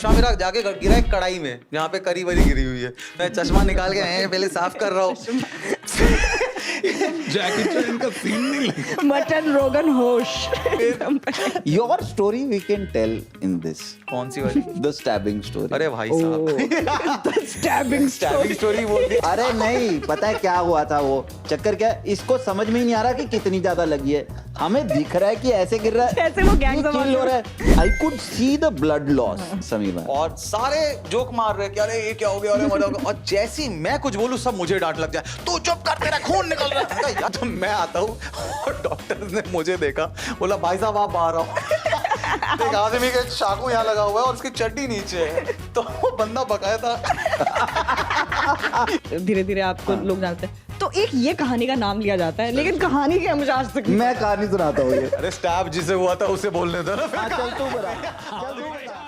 चश्मा मेरा जाके गिरा है कढ़ाई में जहाँ पे करी वरी गिरी हुई है। मैं चश्मा निकाल के पहले साफ कर रहा हूँ। जैकी चैन का सीन नहीं लगा। मटन रोगन होश। Your story we can tell in this. कौन सी वाली? The stabbing story. अरे भाई साहब, स्टैबिंग स्टैबिंग स्टोरी बोल दी। अरे नहीं, पता है क्या हुआ था? वो चक्कर क्या है, इसको समझ में ही नहीं आ रहा कि कितनी ज्यादा लगी है। हमें दिख रहा है कि ऐसे गिर रहा है, ऐसे वो गैंग kill हो रहा है। I could see the blood loss, Sameer. और सारे जोक मार रहे हैं कि अरे ये क्या हो गया, अरे मर गया। और जैसे ही मैं कुछ बोलूं सब मुझे डांट लग जाए, तू चुप कर, तेरा खून निकल रहा है। मैंने कहा, यार तो मैं आता हूँ और डॉक्टर ने मुझे देखा, बोला भाई साहब आप बाहर आओ। एक आदमी का चाकू यहाँ लगा हुआ है और उसकी चड्डी नीचे है, तो वो बंदा बकाया था। धीरे धीरे आपको लोग जानते हैं, तो एक ये कहानी का नाम लिया जाता है, लेकिन कहानी क्या मुझे आज तक मैं कहानी सुनाता हूँ ये। अरे स्टैब जिसे हुआ था उसे बोलने दो ना। चल तू बरा, चल तू बरा।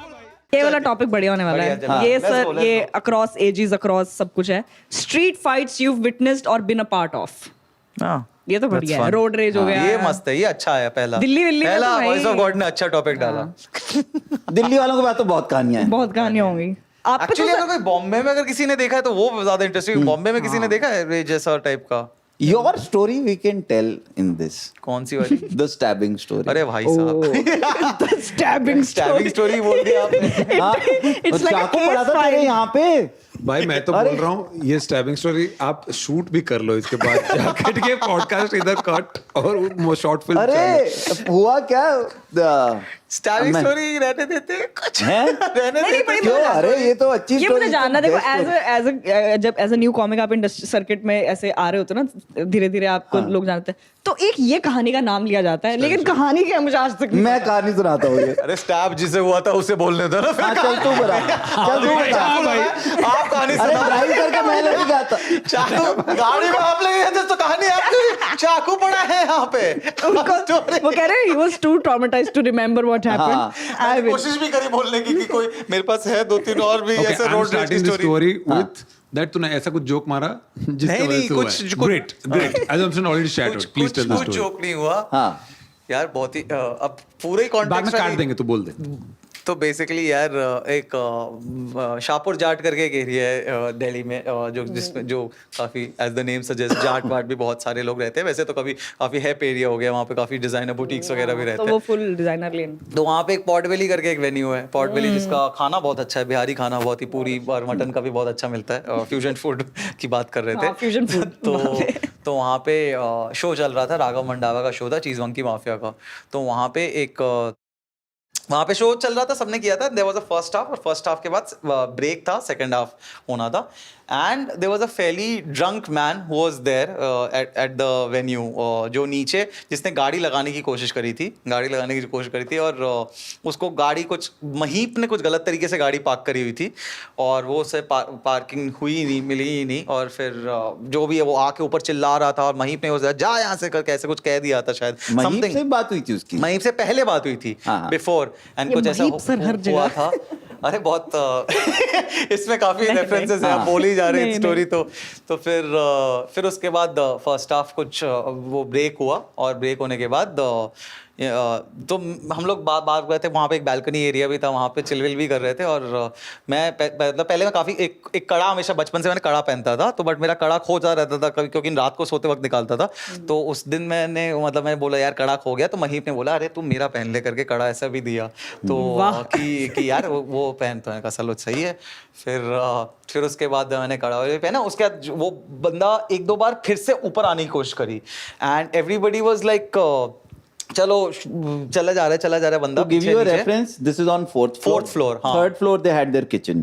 ये वाला टॉपिक बढ़िया होने वाला बढ़िया, है। ये let's सर go, let's ये go. अक्रॉस एजेस अक्रॉस सब कुछ है। स्ट्रीट फाइट्स यू विटनेस्ड और बीन अ पार्ट ऑफ। ये तो बढ़िया है। रोड रेज हो गया, ये मस्त है, ये अच्छा है। पहला दिल्ली में पहला तो भाई- वॉइस ऑफ गॉड ने अच्छा टॉपिक डाला। दिल्ली वालों के बाद तो बहुत कहानियां हैं। बहुत कहानियां होंगी आप पे। एक्चुअली तो अगर कोई बॉम्बे में अगर किसी ने देखा है तो वो ज्यादा इंटरेस्टिंग। बॉम्बे में किसी ने देखा है ये जैसा टाइप का? Your story we can tell in this. कौन सी वाली? The stabbing story. अरे भाई साहब, स्टैबिंग स्टैबिंग स्टोरी बोल दिया आपने। हाँ, It's like a चाकू case पड़ा था file. तेरे यहाँ पे। भाई मैं तो बोल रहा हूँ ये स्टैबिंग स्टोरी आप शूट भी कर लो इसके बाद जाकर के पॉडकास्ट इधर कट और वो शॉर्ट फिल्म अरे हुआ क्या? स्टैबिंग मैं- स्टोरी रहने देते कुछ हैं? रहने नहीं, देते। बड़ी क्यों? अरे ये तो अच्छी ये story मुझे जानना। है, देखो best story। जब एज अ न्यू कॉमिक आप इंडस्ट्री सर्किट में ऐसे आ रहे होते हो ना, धीरे धीरे आपको लोग जानते हैं, तो एक ये कहानी का नाम लिया जाता है, लेकिन कहानी क्या है मुझे आज तक नहीं मैं कहानी सुनाता हूँ ये। अरे स्टैब जिसे हुआ था उसे बोलने दो ना। हाँ, चल तू बरा, चल तू बरा। आप कहानी अरे सुना। ड्राइव करके मैं लेके गया था। चाकू गाड़ी में आप ले गए थे तो कहानी आपकी, चाकू पड़ा है यहाँ पे। वो कह रहे हैं he was too traumatized to remember what happened. I मैंने will. कोशिश भी करी बोलने की कि कोई मेरे पास है दो तीन और भी ऐसे रोड रेज की स्टोरी। स्टोरी विद दैट तूने ऐसा कुछ जोक मारा जिसकी नहीं, वजह नहीं, से हुआ कुछ- है। कुछ- great great assumption already shattered please tell the कुछ story जोक नहीं हुआ हाँ, यार। बहुत ही अब पूरे बाद में कॉन्टेक्स्ट काट देंगे तो बोल दे। तो बेसिकली यार एक शाहपुर जाट करके एक एरिया है दिल्ली में, जो जिसमें जो काफ़ी as the name suggest that what भी बहुत सारे लोग रहते हैं। वैसे तो कभी काफ़ी हैप एरिया हो गया, वहाँ पे काफ़ी डिजाइनर बुटीक्स वगैरह भी तो रहते वो हैं। फुल डिजाइनर लेन। तो वहाँ पे एक पॉट वैली करके एक वेन्यू है, पॉट वैली, जिसका खाना बहुत अच्छा है, बिहारी खाना बहुत ही, पूरी और मटन का भी बहुत अच्छा मिलता है। फ्यूजन फूड की बात कर रहे थे। हाँ, fusion food। तो वहाँ पे शो चल रहा था, राघव मंडावा का शो था, चीज मंकी माफिया का। तो वहाँ पे वहाँ पे शो चल रहा था, सबने किया था। There was a first half, और फर्स्ट हाफ के बाद ब्रेक था, सेकंड हाफ होना था। And there was a fairly drunk man who was there at the venue, जो नीचे, जिसने गाड़ी लगाने की कोशिश करी थी, और उसको गाड़ी कुछ महीप ने कुछ गलत तरीके से गाड़ी पार्क करी हुई थी, और वो उसे पार्किंग हुई नहीं, मिली ही नहीं। और फिर जो भी है वो आके ऊपर चिल्ला रहा था, और महीप ने उसे जा यहाँ से कर कैसे कुछ कह दिया था शायद। महीप Something। से बात हुई थी उसकी। महीप से पहले बात हुई थी, हाँ। बिफोर, एंड ये कुछ ऐसा महीप सर हर हुआ जगह। था। अरे बहुत इसमें काफी नहीं, रेफरेंसेस हैं, हाँ। आप बोल ही जा रहे हैं नहीं, स्टोरी। तो फिर उसके बाद फर्स्ट हाफ कुछ वो ब्रेक हुआ, और ब्रेक होने के बाद तो हम लोग बात गए थे, वहाँ पे एक बैल्कनी एरिया भी था, वहाँ पे चिलविल भी कर रहे थे। और मैं पहले मैं काफ़ी एक कड़ा, हमेशा बचपन से मैंने कड़ा पहनता था, तो बट मेरा कड़ा खो जा रहता था कभी, क्योंकि रात को सोते वक्त निकालता था। तो उस दिन मैंने बोला यार कड़ा खो गया, तो महीप ने बोला अरे तुम मेरा पहन ले करके कड़ा, ऐसा भी दिया। तो कि यार वो पहन, तो मैंने कहा चलो सही है। फिर उसके बाद मैंने कड़ा पहना। उसके बाद वो बंदा एक दो बार फिर से ऊपर आने की कोशिश करी, एंड एवरीबडी वाज लाइक चलो चला जा रहा है बंदा। To give you a reference, this is on fourth floor, हाँ। Third floor they had their kitchen.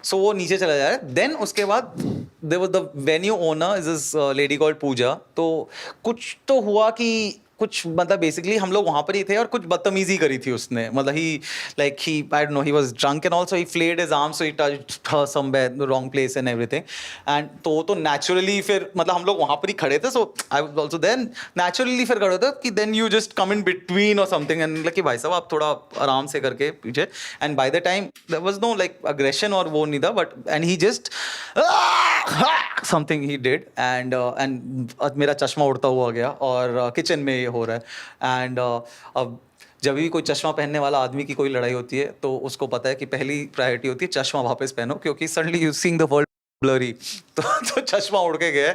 सो वो नीचे चला जा रहा है। देन उसके बाद there was the venue owner is this lady called Pooja. तो कुछ तो हुआ कि कुछ मतलब बेसिकली हम लोग वहाँ पर ही थे, और कुछ बदतमीजी करी थी उसने। मतलब he I don't know, he was drunk and also he flailed his arm, so he touched her somewhere the wrong place and everything. And तो नेचुरली फिर मतलब हम लोग वहाँ पर ही खड़े थे, so I was also then naturally फिर खड़े थे कि then you just come in between और समथिंग, एंड लाइक कि भाई साहब आप थोड़ा आराम से करके पीछे। And by the time there was no like aggression और वो नहीं था, but and he just something he did, and मेरा चश्मा उड़ता हुआ गया, और किचन में ये हो रहा है। एंड अब जब भी कोई चश्मा पहनने वाला आदमी की कोई लड़ाई होती है तो उसको पता है कि पहली प्रायोरिटी होती है चश्मा वापस पहनो, क्योंकि suddenly you seeing the world blurry. तो चश्मा उड़ के गया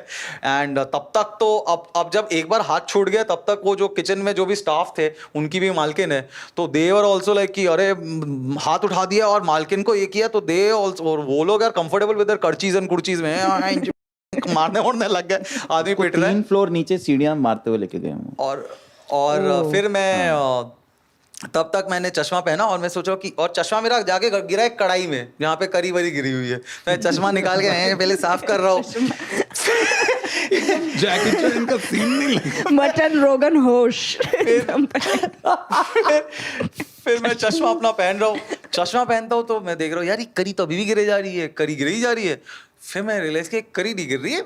एंड तब तक तो अब जब एक बार हाथ छूट गया तब तक वो जो किचन में जो भी स्टाफ थे उनकी भी मालकिन है, तो दे वर ऑल्सो लाइक कि अरे हाथ उठा दिया और मालकिन को ये किया, तो दे ऑल्सो, और वो लोग यार कंफर्टेबल विद देयर करचीज एंड कुर्चीज में मारने उड़ने लग गए, आदमी पिट रहा है। 3 फ्लोर नीचे सीढ़ियां मारते हुए लेके गए हम। और फिर मैं तब तक मैंने चश्मा पहना और मैं सोचा कि, और चश्मा मेरा जाके गिरा है कढ़ाई में जहाँ पे करी वरी गिरी हुई है, मैं चश्मा निकाल के पहले साफ कर रहा हूँ। जैकी चैन का सीन नहीं लगा। मटन रोगन होश। फिर मैं चश्मा अपना पहन रहा हूँ, चश्मा पहनता हूँ तो मैं देख रहा हूँ यार ये करी तो अभी भी गिरे जा रही है, करी गिरी जा रही है। फिर मैं रियलाइज कि करी नहीं गिर रही है,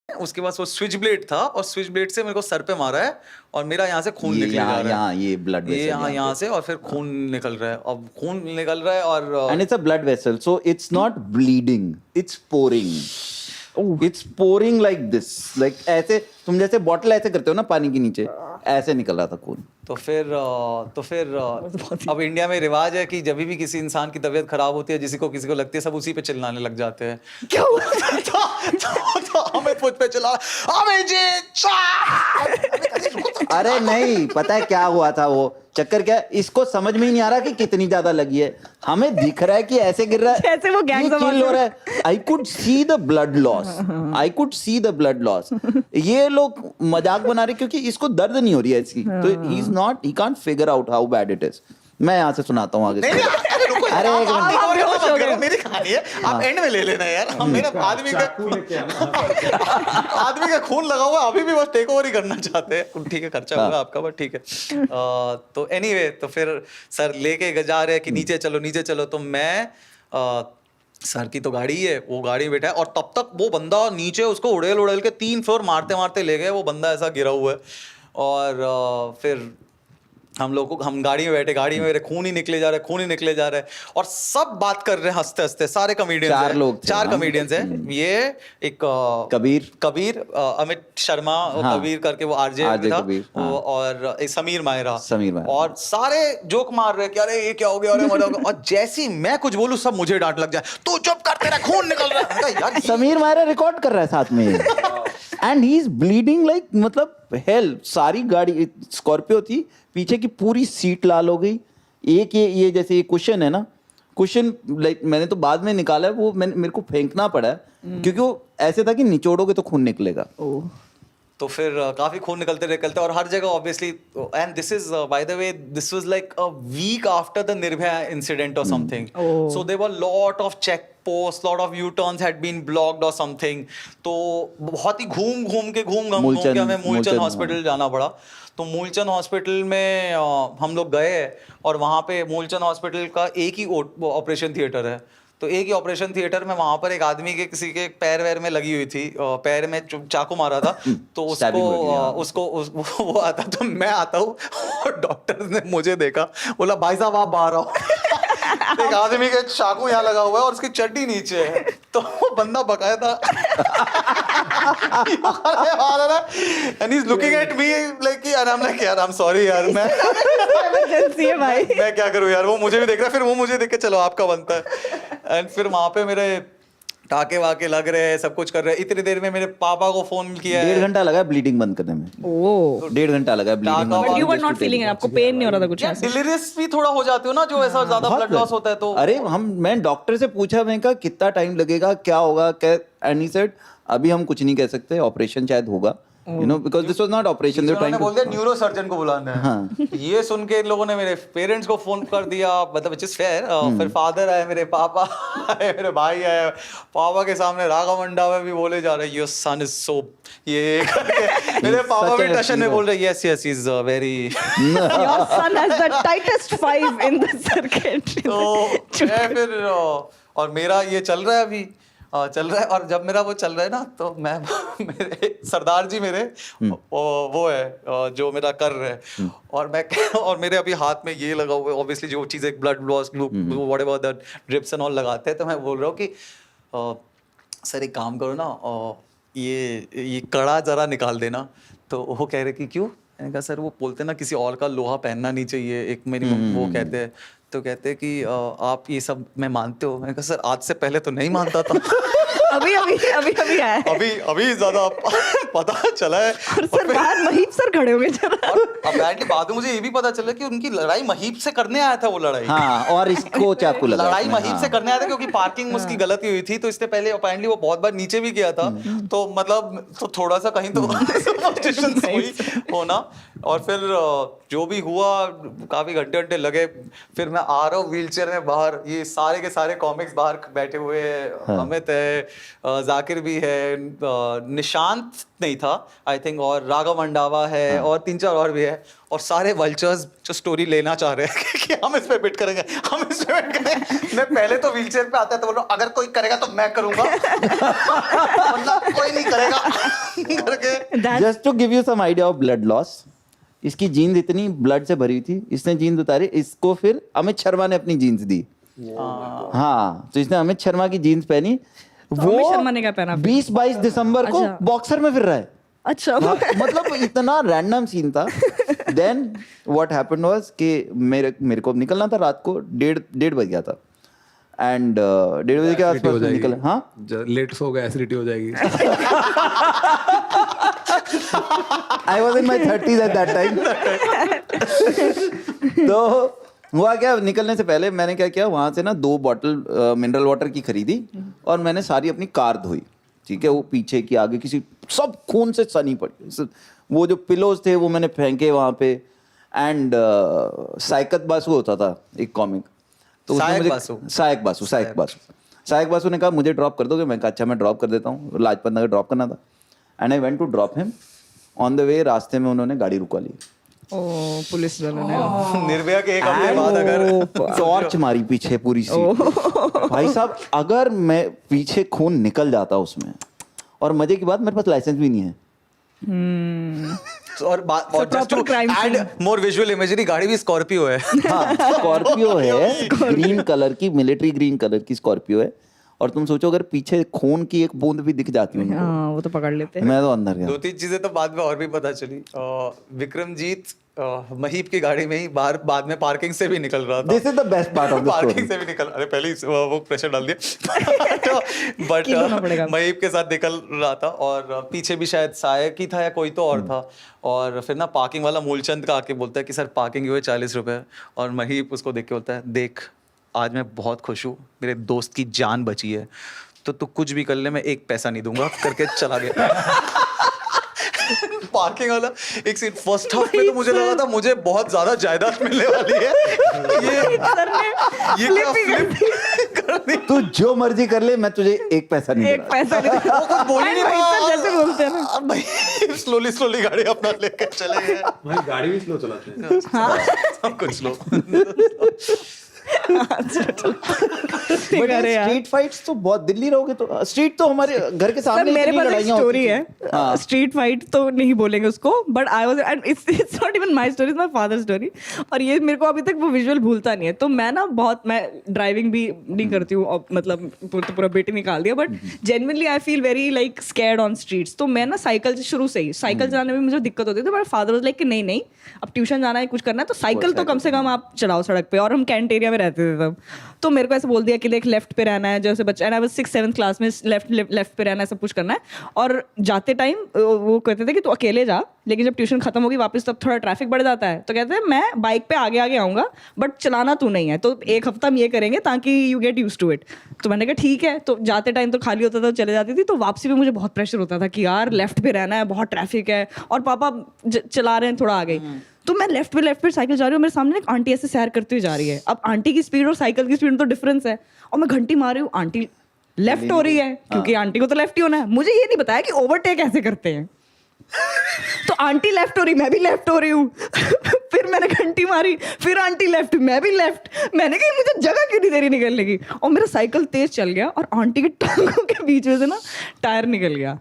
उसके पास वो स्विच ब्लेड था और स्विच ब्लेड से मेरे को सर पे मारा है और मेरा यहाँ से खून निकल जा रहा है, ये ब्लड ये यहाँ से, और फिर खून निकल रहा है, अब खून निकल रहा है और and it's a blood vessel, so it's not bleeding, it's pouring, it's pouring like this, like ऐसे तुम जैसे बॉटल ऐसे करते हो ना पानी के नीचे, ऐसे निकल रहा था खून। तो फिर अब इंडिया में रिवाज है कि जब भी किसी इंसान की तबीयत खराब होती है, किसी को लगती है, सब उसी पे चिल्लाने लग जाते हैं। क्या हुआ? तो हमें खुद पे चिल्ला, अरे नहीं, पता है क्या हुआ था, वो चक्कर क्या है, इसको समझ में ही नहीं आ रहा कि कितनी ज्यादा लगी है, हमें दिख रहा है कि ऐसे गिर रहा है, जैसे वो गैंग्स ऑफ किल हो रहा है। I could see the blood loss, I could see the blood loss. ये लोग मजाक बना रहे क्योंकि इसको दर्द नहीं हो रही है इसकी, तो he is not, he can't figure out how bad it is. मैं यहाँ से सुनाता हूँ आगे। अरे एक मिनट, मेरी कहानी है, आप एंड में ले लेना यार, हम मेरा आदमी का आदमी का खून लगा हुआ, अभी भी बस टेक ओवर ही करना चाहते हैं। ठीक है, खर्चा होगा आपका, बट ठीक है। तो एनीवे, तो फिर सर लेके जा रहे हैं कि नीचे चलो नीचे चलो, तो मैं सर की तो गाड़ी है, वो गाड़ी में बैठा है और तब तक वो बंदा नीचे, उसको उड़ेल उड़ेल के 3 फ्लोर मारते मारते ले गए, वो बंदा ऐसा गिरा हुआ है। और फिर हम गाड़ी में बैठे, गाड़ी में मेरे खून ही निकले जा रहे हैं और सब बात कर रहे हैं हंसते हंसते, सारे कॉमेडियंस, 4 लोग थे, 4 कॉमेडियंस हैं। ये एक कबीर, अमित शर्मा, कबीर करके वो आरजे था, और एक समीर मायरा, और सारे जोक मार रहे हैं कि अरे ये क्या हो गया, अरे मजा होगा। और जैसे ही मैं कुछ बोलूं सब मुझे डांट लग जाए, तू चुप कर, तेरा खून निकल रहा है यार। समीर मायरा रिकॉर्ड कर रहा है साथ में and he is bleeding like, मतलब हेल। सारी गाड़ी स्कॉर्पियो थी, पीछे की पूरी सीट लाल हो गई। एक ये जैसे ये कुशन है ना, कुशन लाइक मैंने तो बाद में निकाला है, वो मेरे को फेंकना पड़ा है क्योंकि वो ऐसे था कि निचोड़ोगे तो खून निकलेगा। तो फिर काफी खून निकलते और हर जगह obviously, and this is by the way, this was like a week after the Nirbhaya incident और something, so there were lot of check post, lot of U turns had been blocked और समथिंग। तो बहुत ही घूम के हमें Moolchand hospital जाना पड़ा। तो मूलचंद हॉस्पिटल में हम लोग गए और वहाँ पे मूलचंद हॉस्पिटल का एक ही ऑपरेशन थिएटर है। तो एक ही ऑपरेशन थिएटर में वहाँ पर एक आदमी के किसी के पैर वैर में लगी हुई थी, पैर में चाकू मारा था, तो उसको वो आता, तो मैं आता हूँ और डॉक्टर ने मुझे देखा, बोला भाई साहब आप बाहर आओ। एक आदमी का चाकू यहाँ लगा हुआ है और उसकी चड्डी नीचे है, तो वो बंदा बकायदा and he's looking at me like, and I'm like यार I'm sorry यार, इमरजेंसी है भाई, मैं क्या करूँ यार, वो मुझे भी देख रहा है, फिर वो मुझे देख के चलो आपका बनता है। एंड फिर वहाँ पे मेरे टाके वाके लग रहे हैं, सब कुछ कर रहे हैं। इतनी देर में मेरे पापा को फोन किया है, 1.5 घंटा लगा ब्लीडिंग बंद करने में। ओह, 1.5 घंटा लगा ब्लीडिंग बंद करने में। You were not feeling it, आपको पेन नहीं हो रहा था कुछ ऐसा? डिलीरियस भी थोड़ा हो जाते हो ना, जो ऐसा ज्यादा ब्लड लॉस होता है तो। अरे मैं डॉक्टर से पूछा, मैं कहा कितना टाइम लगेगा, क्या होगा, एंड ही सेड अभी हम कुछ नहीं कह सकते, ऑपरेशन शायद होगा, you know, because this was not operation, they trying to बोल दिया न्यूरो सर्जन को बुलाना है। हाँ। ये सुन के इन लोगों ने मेरे पेरेंट्स को फोन कर दिया, मतलब व्हिच इज फेयर। फिर फादर आए, मेरे पापा आए, मेरे भाई आए, पापा के सामने राघव मंडा में भी बोले जा रहे योर सन इज सो, ये मेरे पापा भी टशन में बोल रहे yes yes he is very, Your son has the tightest 5 in the circuit. तो फिर और मेरा ये चल रहा है अभी, चल रहा है। और जब मेरा वो चल रहा है ना, तो मैं मेरे सरदार जी मेरे वो है जो मेरा कर रहे हैं, और मेरे अभी हाथ में ये लगा हुआ है, ऑब्वियसली जो चीज़ एक blood loss whatever the drips and all लगाते हैं। तो मैं बोल रहा हूँ कि सर एक काम करो ना, ये कड़ा जरा निकाल देना। तो वो कह रहे कि क्यों, मैंने कहा सर वो बोलते हैं ना किसी और का लोहा पहनना नहीं चाहिए, एक मेरी वो कहते हैं, तो कहते हैं कि आप ये सब मैं मानते हो? मैंने कहा सर आज से पहले तो नहीं मानता था। अभी आया है। अभी ज्यादा पता चला है। और सर बाहर महीप सर खड़े होंगे जरा। और अप्रैंटली बाद में मुझे ये भी पता चला कि उनकी लड़ाई महीप से करने आया था वो लड़ाई। हाँ, और इसको चाकू लगा लड़ाई इसमें, महीप हाँ। से करने आया था क्योंकि पार्किंग उसकी गलती हुई थी, तो इससे पहले अपेरेंटली वो बहुत बार नीचे भी गया था, तो मतलब तो थोड़ा सा कहीं तो सुपरस्टिशन हुई होना। और फिर जो भी हुआ काफी घंटे लगे, फिर मैं आ रहा हूँ व्हीलचेयर में बाहर, ये सारे के सारे कॉमिक्स बाहर बैठे हुए हैं, अमित है, जाकिर भी है, निशांत नहीं था आई थिंक, और राघव मंडावा है, और 3-4 और भी है, और सारे वल्चर्स जो स्टोरी लेना चाह रहे हैं कि हम इस पे बिट करेंगे, हम इस पे बिट करेंगे। मैं पहले तो व्हीलचेयर पे आता है तो बोल रहा हूँ अगर कोई करेगा तो मैं करूंगा, मतलब कोई नहीं करेगा करके। Just to give you some idea of blood loss, इसकी जीन्स इतनी ब्लड से भरी थी, इसने जीन्स उतारी, इसको फिर अमित शर्मा ने अपनी जीन्स दी। हाँ, तो इसने अमित शर्मा की जीन्स पहनी, वो अमित शर्मा ने क्या पहना फिर? 20-22 दिसंबर को अच्छा। बॉक्सर में फिर रहा है। अच्छा। हाँ, मतलब इतना रैंडम सीन था। देन व्हाट हैपेंड वाज कि मेरे को निकलना था रात को 1:30 बज गया था, एंड 1:30 बजे के आसपास में निकल, हाँ लेट सो गया, एसिडिटी हो जाएगी। I was in my 30s at that time. तो हुआ क्या, निकलने से पहले मैंने क्या किया, वहां से ना 2 बॉटल मिनरल वाटर की खरीदी, और मैंने सारी अपनी कार धोई, ठीक है, वो पीछे की आगे किसी सब खून से सनी पड़ी, वो जो पिलोज थे वो मैंने फेंके वहां पे। एंड साइकत बासु होता था एक कॉमिक, तो उसने सायक मुझे बासु। सायक बासु ने कहा मुझे ड्रॉप कर दोगे? मैं कहा अच्छा मैं ड्रॉप कर देता हूँ, लाजपत नगर ड्रॉप करना था। And I went to drop him, on the way रास्ते में उन्होंने गाड़ी रुकवा ली, ओ पुलिस वालों ने निर्भया के एक हफ्ते बाद अगर टॉर्च मारी पीछे पूरी सीट। भाई साहब, अगर मैं पीछे खून निकल जाता उसमें, और मजे की बात मेरे पास लाइसेंस भी नहीं है। और just to add more visual imagery, गाड़ी भी स्कॉर्पियो है। हाँ, स्कॉर्पियो है, ग्रीन कलर की, मिलिट्री ग्रीन कलर की स्कॉर्पियो है, और तुम सोचो अगर पीछे खून की एक बूंद भी दिख जाती उनको, हाँ वो तो पकड़ लेते हैं। मैं तो अंदर गया। 2-3 चीजें तो बाद में और भी पता चली। विक्रमजीत महीप की गाड़ी में ही बाहर बाद में पार्किंग से भी निकल रहा था। This is the best part of the parking story. से भी निकल, अरे पहले ही वो प्रेशर डाल दिया। तो बट महीप के साथ निकल रहा था, और पीछे भी शायद सायक ही था या कोई तो और था। और फिर ना पार्किंग वाला मूलचंद का आके बोलता है कि सर पार्किंग हुए 40 रुपए, और महीप उसको देख के बोलता है देख आज मैं बहुत खुश हूँ, मेरे दोस्त की जान बची है, तो तू कुछ भी कर ले मैं 1 पैसा नहीं दूंगा, करके चला गया। पार्किंग वाला एक सीट फर्स्ट हाफ में तो मुझे लगा था मुझे बहुत ज्यादा जायदाद मिलने वाली है, ये क्या फ्लिप कर दी। तू जो मर्जी कर ले, मैं तुझे 1 पैसा नहीं एक दूंगा। पैसा नहीं। वो कुछ बोल ही नहीं भाई सर रहा। जैसे बोलते हैं ना। अब भाई स्लोली गाड़ी अपना लेकर चले गए। भाई गाड़ी भी स्लो चलाते हैं। सब कुछ स्लो। बट अरे यार। स्ट्रीट फाइट्स तो बहुत, दिल्ली रहोगे तो स्ट्रीट तो हमारे घर के सर सामने मेरे इतनी पास एक लड़ाइयाँ स्टोरी होती है, थी। हाँ। स्ट्रीट फाइट तो नहीं बोलेंगे उसको, but I was and it's not even my story, it's my father story, और ये मेरे को अभी तक वो विजुअल भूलता नहीं है। तो मैं ना बहुत, मैं ड्राइविंग भी नहीं करती हूँ, और मतलब पूरा बेटे निकाल दिया, but genuinely I feel very like scared on streets. तो मैं ना साइकिल से शुरू से ही, साइकिल चलाने में मुझे दिक्कत होती थी, बट फादर वाज लाइक कि नहीं अब ट्यूशन जाना है, कुछ करना है तो साइकिल तो कम से कम आप चलाओ सड़क पे। और हम कैंट एरिया में रहते थे तब, तो मेरे को ऐसे बोल दिया कि देख लेफ्ट पे रहना है, जैसे बच्चा, and I was 6th-7th class में, लेफ्ट पे रहना है, सब कुछ करना है। और जाते टाइम वो कहते थे कि तू अकेले जा, लेकिन जब ट्यूशन खत्म होगी वापस तब थोड़ा ट्रैफिक बढ़ जाता है, तो कहते हैं मैं बाइक पे आगे आऊंगा बट चलाना तू नहीं है, तो 1 हफ्ता हम ये करेंगे ताकि you get used to it. तो मैंने कहा ठीक है। तो जाते टाइम तो खाली होता था, चले जाती थी, तो वापसी में मुझे बहुत प्रेशर होता था कि यार लेफ्ट पे रहना है, बहुत ट्रैफिक है, और पापा चला रहे हैं थोड़ा आगे। तो मैं लेफ्ट पे साइकिल जा रही हूँ, मेरे सामने एक आंटी ऐसे सैर करती हुई जा रही है। अब आंटी की स्पीड और साइकिल की स्पीड में तो डिफरेंस है, और मैं घंटी मार रही हूँ, आंटी लेफ्ट हो रही है, क्योंकि आंटी को तो लेफ्ट ही होना है। मुझे ये नहीं बताया कि ओवरटेक ऐसे करते हैं। तो आंटी लेफ्ट हो रही, मैं भी लेफ्ट हो रही हूँ। फिर मैंने घंटी मारी, फिर आंटी लेफ्ट, मैं भी लेफ्ट। मैंने कहा मुझे जगह क्यों नहीं दे रही निकलने की, और मेरा साइकिल तेज चल गया, और आंटी के टांगों के बीच में से ना टायर निकल गया,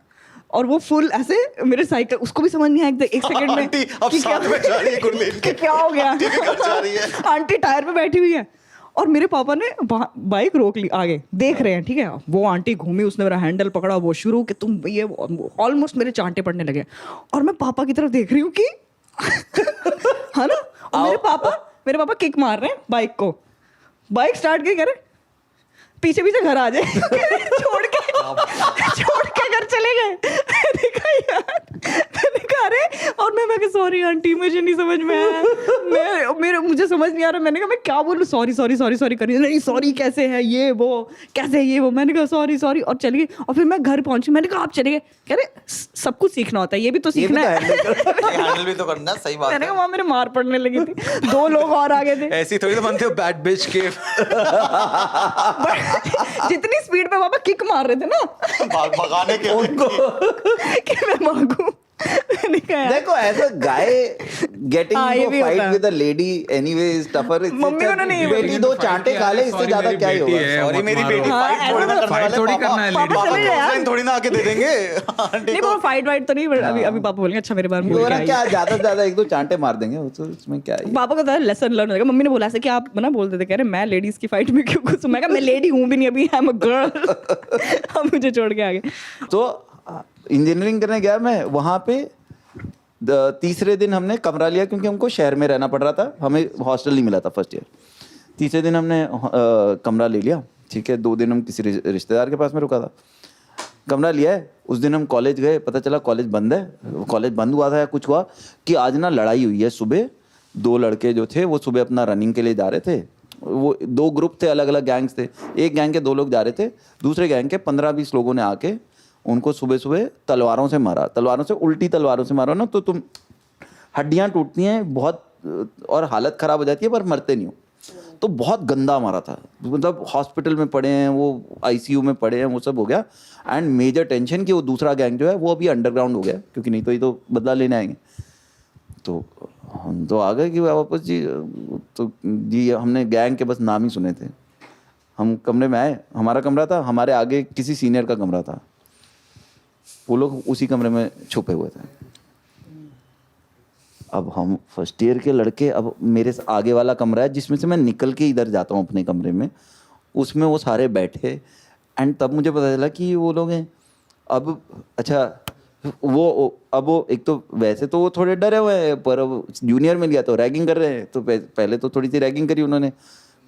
और वो फुल ऐसे मेरे साइकिल, उसको भी समझ नहीं आया 1 सेकंड में आंटी अब कि साथ में जा रही है गुरलीन के। क्या हो गया। आंटी के घर जा रही है। आंटी टायर पे बैठी हुई है, और मेरे पापा ने बाइक रोक ली, आगे देख रहे हैं, ठीक है। वो आंटी घूमी, उसने मेरा हैंडल पकड़ा, वो शुरू कि तुम ये, ऑलमोस्ट मेरे चांटे पड़ने लगे, और मैं पापा की तरफ देख रही हूँ कि है ना? और मेरे पापा किक मार रहे हैं बाइक को, बाइक स्टार्ट की करे, पीछे पीछे घर आ जाए छोड़ के घर चले गए। मैंने कहा यार, मैंने कहा अरे, और मैं सॉरी आंटी मुझे नहीं समझ में आया, मुझे समझ नहीं आ रहा। मैंने कहा मैं क्या बोलूँ, सॉरी करी, नहीं सॉरी कैसे है ये वो, कैसे ये वो, मैंने कहा सॉरी और चली गई। और फिर मैं घर पहुंची, मैंने कहा आप चले गए, कह रहे सब कुछ सीखना होता है, ये भी तो सीखना है, हैंडल भी तो करना, सही बात मैंने है। कहा वहाँ मेरे मार पड़ने लगी थी, 2 लोग और आ गए थे। ऐसी थोड़ी तो बनते हो बैड बिच के। जितनी स्पीड पे पापा किक मार रहे थे ना भगाने के उनको कि मैं भागूं, मैंने कहा यार, देखो एज अ गाय गेटिंग हाँ, ये इनटू भी फाइट होता है। With a lady anyway is tougher. Mummy को नहीं बेटी 2 चांटे खा ले, इससे Sorry, ज्यादा मेरी क्या ही बेटी होगा। है, सॉरी मत मेरी मारो। बेटी, हाँ, फाइट थोड़ी ना ऐसा करने फाइट वाले थोड़ी पापा। करना है पापा लेडीज चले गए यार। ऑफलाइन थोड़ी ना आके दे देंगे आंटी नहीं को। वो फाइट तो नहीं, but अभी पापा बोलेंगे अच्छा मेरे बारे में बोल वो के ना आई क्या है। ज्यादा से ज्यादा 1-2 चांटे मार देंगे, वो तो इसमें क्या है। पापा को तो लेसन लर्न होगा। मम्मी ने बोला ऐसे कि आप ना बोलते थे, कह रहे मैं लेडीज की फाइट में क्यों घुसूं, मैं कहा मैं लेडी हूं भी नहीं अभी, आई एम अ गर्ल। अब मुझे छोड़ के आ गए। तो इंजीनियरिंग करने गया मैं वहाँ पे। तीसरे दिन हमने कमरा लिया क्योंकि हमको शहर में रहना पड़ रहा था, हमें हॉस्टल नहीं मिला था फर्स्ट ईयर। तीसरे दिन हमने कमरा ले लिया, ठीक है। 2 दिन हम किसी रिश्तेदार के पास में रुका था, कमरा लिया है। उस दिन हम कॉलेज गए, पता चला कॉलेज बंद है। कॉलेज बंद हुआ था या कुछ हुआ कि आज ना लड़ाई हुई है सुबह। 2 लड़के जो थे वो सुबह अपना रनिंग के लिए जा रहे थे, वो 2 ग्रुप थे, अलग अलग गैंग्स थे। एक गैंग के 2 लोग जा रहे थे, दूसरे गैंग के 15-20 लोगों ने आके उनको सुबह सुबह तलवारों से मारा, तलवारों से, उल्टी तलवारों से मारो ना तो तुम हड्डियां टूटती हैं बहुत और हालत ख़राब हो जाती है, पर मरते नहीं हो। तो बहुत गंदा मारा था, मतलब हॉस्पिटल में पड़े हैं, वो आईसीयू में पड़े हैं, वो सब हो गया। एंड मेजर टेंशन कि वो दूसरा गैंग जो है वो अभी अंडरग्राउंड हो गया, क्योंकि नहीं तो ये तो बदला लेने आएंगे। तो हम तो आ गए कि वापस जी, तो जी हमने गैंग के बस नाम ही सुने थे। हम कमरे में आए, हमारा कमरा था, हमारे आगे किसी सीनियर का कमरा था, वो लोग उसी कमरे में छुपे हुए थे। अब हम फर्स्ट ईयर के लड़के, अब मेरे आगे वाला कमरा है जिसमें से मैं निकल के इधर जाता हूँ अपने कमरे में, उसमें वो सारे बैठे। एंड तब मुझे पता चला कि वो लोग हैं। अब अच्छा वो एक तो वैसे तो वो थोड़े डरे हुए हैं, पर अब जूनियर में लिया तो रैगिंग कर रहे हैं। तो पहले तो थोड़ी सी रैगिंग करी उन्होंने,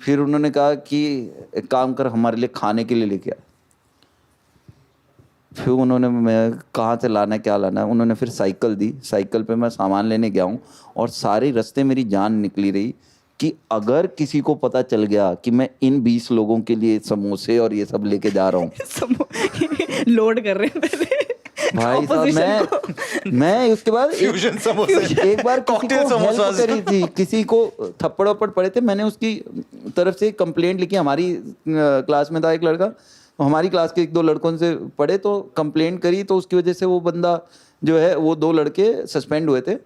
फिर उन्होंने कहा कि एक काम कर, हमारे लिए खाने के लिए लेके आ। फिर उन्होंने, मैं कहाँ से लाना है क्या लाना है, उन्होंने फिर साइकिल दी। साइकिल पे मैं सामान लेने गया हूँ और सारे रास्ते मेरी जान निकली रही कि अगर किसी को पता चल गया कि मैं इन 20 लोगों के लिए समोसे और ये सब लेके जा रहा हूँ। लोड कर रहे हैं पहले भाई साहब, मैं उसके बाद फ्यूजन समोसे, एक बार किसी कॉकटेल को समोसा। हेल्प करी थी, किसी को थप्पड़ वप्पड़ पड़े थे, मैंने उसकी तरफ से कंप्लेंट लिखी। हमारी क्लास में था एक लड़का, हमारी क्लास के 1-2 लड़कों से पढ़े तो कंप्लेंट करी, तो उसकी वजह से वो बंदा जो है वो 2 लड़के सस्पेंड हुए थे।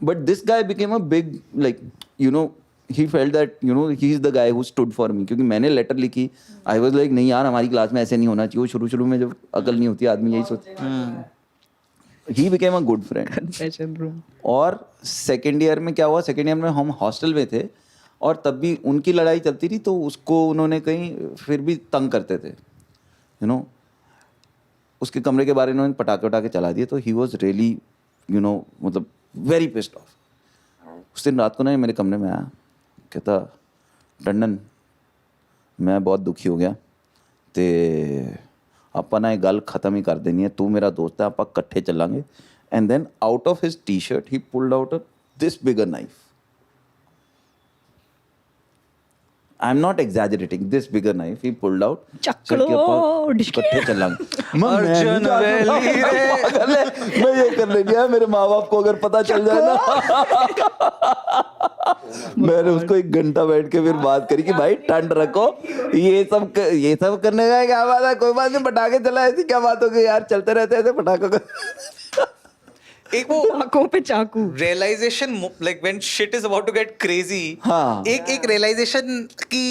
But this guy became a big, like you know, he felt that you know he is the guy who stood for me, क्योंकि मैंने लेटर लिखी। आई वाज लाइक नहीं यार, हमारी क्लास में ऐसे नहीं होना चाहिए। वो शुरू में जब अकल नहीं होती आदमी यही सोचता। He became a good friend. Confession room. और सेकेंड ईयर में क्या हुआ, सेकेंड ईयर में हम हॉस्टल में थे और तब भी उनकी लड़ाई चलती थी, तो उसको उन्होंने कहीं फिर भी तंग करते थे, यू नो। उसके कमरे के बारे में उन्होंने पटाखे वटाखे चला दिए, तो he was really you know, मतलब वेरी पिस्ड ऑफ। उस दिन रात को ना मेरे कमरे में आया, कहता टंडन मैं बहुत दुखी हो गया, ते ਆਪਾਂ ना ये गल ख़त्म ही कर देनी है, तू मेरा दोस्त है, आप कट्ठे चलांगे। And then out of his T shirt he pulled out this bigger knife. I am not exaggerating, this bigger knife he pulled out. चक्कड़ो, कट्ठे चलांगे। अर्जुन वैली रे। पागल है, मैं ये कर लेनी है, मेरे माँ बाप को अगर पता चल जाए ना। मैंने उसको 1 घंटा बैठ के फिर बात करी कि भाई ठंड रखो, ये सब करने का क्या बात है, कोई बात नहीं, पटाखे चला, ऐसी क्या बात हो गई यार, चलते रहते ऐसे पटाखों का। एक वो आंखों पे चाकू। realization, like when shit is about to get crazy, हाँ। एक realization कि